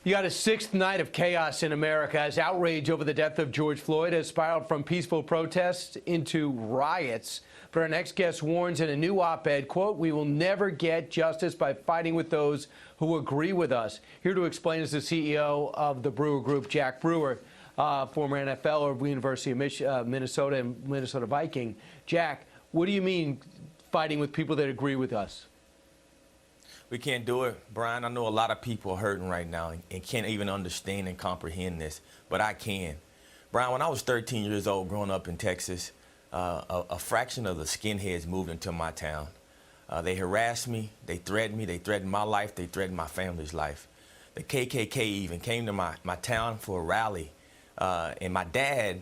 You got a sixth night of chaos in America as outrage over the death of George Floyd has spiraled from peaceful protests into riots. But our next guest warns in a new op-ed, quote, "We will never get justice by fighting with those who agree with us." Here to explain is the CEO of the Brewer Group, Jack Brewer, former NFL of the University of Minnesota and Minnesota Viking. Jack, what do you mean fighting with people that agree with us? We can't do it, Brian. I know a lot of people are hurting right now and can't even understand and comprehend this, but I can. Brian, when I was 13 years old growing up in Texas, a fraction of the skinheads moved into my town. They harassed me, they threatened my life, they threatened my family's life. The KKK even came to my town for a rally, and my dad,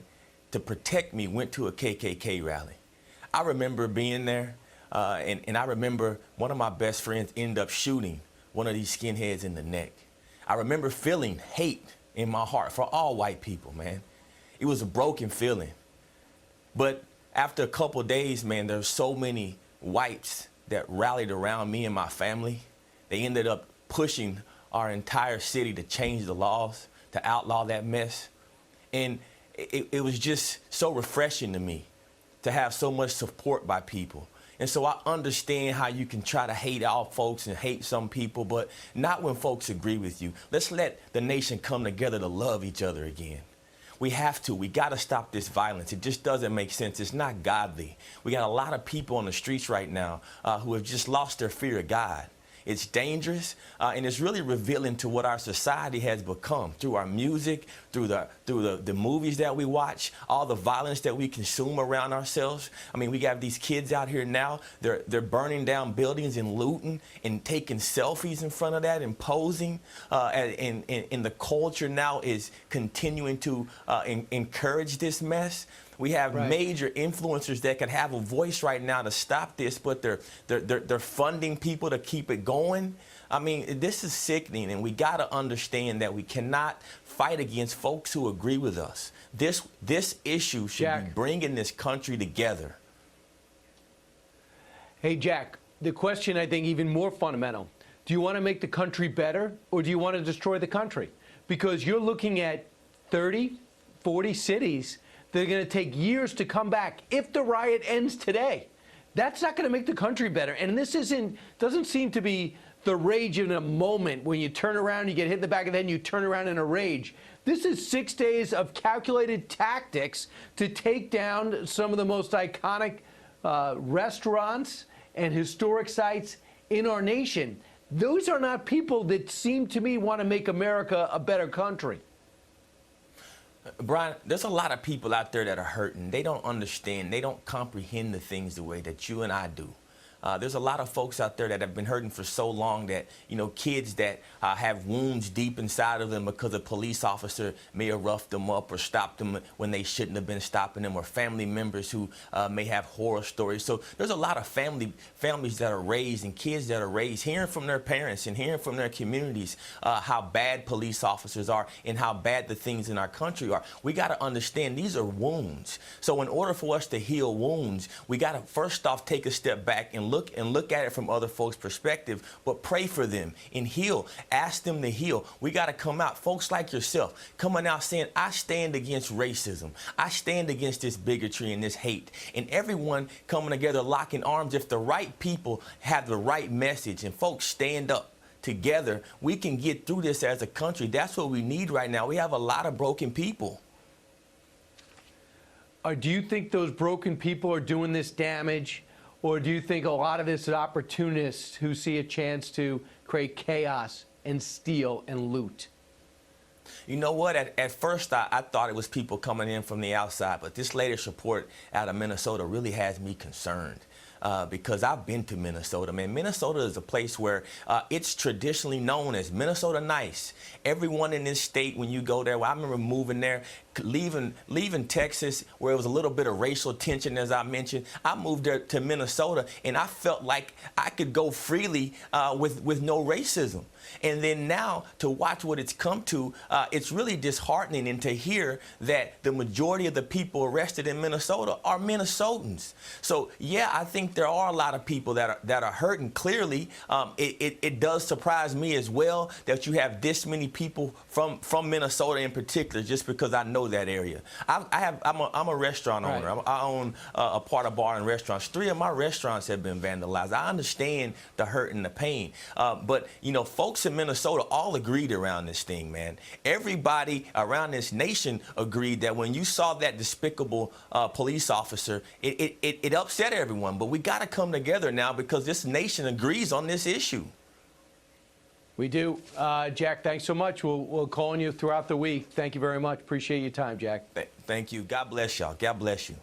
to protect me, went to a KKK rally. I remember being there. And I remember one of my best friends ended up shooting one of these skinheads in the neck. I remember feeling hate in my heart for all white people, man. It was a broken feeling. But after a couple days, man, there's so many whites that rallied around me and my family. They ended up pushing our entire city to change the laws, to outlaw that mess. And it was just so refreshing to me to have so much support by people. And so I understand how you can try to hate all folks and hate some people, but not when folks agree with you. Let's let the nation come together to love each other again. We have to. We got to stop this violence. It just doesn't make sense. It's not godly. We got a lot of people on the streets right now who have just lost their fear of God. It's dangerous, and it's really revealing to what our society has become through our music, through the movies that we watch, all the violence that we consume around ourselves. I mean, we got these kids out here now, they're burning down buildings and looting and taking selfies in front of that and posing, and the culture now is continuing to encourage this mess. We have major influencers that could have a voice right now to stop this, but they're funding people to keep it going. I mean, this is sickening, and we got to understand that we cannot fight against folks who agree with us. This issue should be bringing this country together. Hey, Jack, the question I think even more fundamental. Do you want to make the country better, or do you want to destroy the country? Because you're looking at 30, 40 cities that are going to take years to come back if the riot ends today. That's not going to make the country better. And this doesn't seem to be the rage in a moment when you turn around, you get hit in the back of the head, and you turn around in a rage. This is 6 days of calculated tactics to take down some of the most iconic restaurants and historic sites in our nation. Those are not people that seem to me want to make America a better country. Brian, there's a lot of people out there that are hurting. They don't understand. They don't comprehend the things the way that you and I do. There's a lot of folks out there that have been hurting for so long that, you know, kids that have wounds deep inside of them because a police officer may have roughed them up or stopped them when they shouldn't have been stopping them, or family members who may have horror stories. So there's a lot of families that are raised and kids that are raised hearing from their parents and hearing from their communities how bad police officers are and how bad the things in our country are. We got to understand these are wounds. So in order for us to heal wounds, we got to first off take a step back and look at it from other folks' perspective, but pray for them and heal. Ask them to heal. We got to come out, folks like yourself, coming out saying, I stand against racism. I stand against this bigotry and this hate. And everyone coming together, locking arms. If the right people have the right message and folks stand up together, we can get through this as a country. That's what we need right now. We have a lot of broken people. Do you think those broken people are doing this damage? Or do you think a lot of this is opportunists who see a chance to create chaos and steal and loot? You know what? At first, I thought it was people coming in from the outside, but this latest report out of Minnesota really has me concerned. Because I've been to Minnesota. Man, Minnesota is a place where it's traditionally known as Minnesota nice. Everyone in this state, when you go there, well, I remember moving there, leaving Texas, where it was a little bit of racial tension, as I mentioned, I moved there to Minnesota, and I felt like I could go freely with no racism. And then now to watch what it's come to, it's really disheartening, and to hear that the majority of the people arrested in Minnesota are Minnesotans. So yeah, I think there are a lot of people that are hurting. Clearly, it does surprise me as well that you have this many people from Minnesota in particular, just because I know that area. I'm a restaurant owner. Right. I own a part of bar and restaurants. 3 of my restaurants have been vandalized. I understand the hurt and the pain, but you know, folks in Minnesota all agreed around this thing, man. Everybody around this nation agreed that when you saw that despicable police officer, it upset everyone. But we got to come together now, because this nation agrees on this issue. We do. Jack, thanks so much. We'll call on you throughout the week. Thank you very much. Appreciate your time, Jack. Thank you. God bless y'all. God bless you.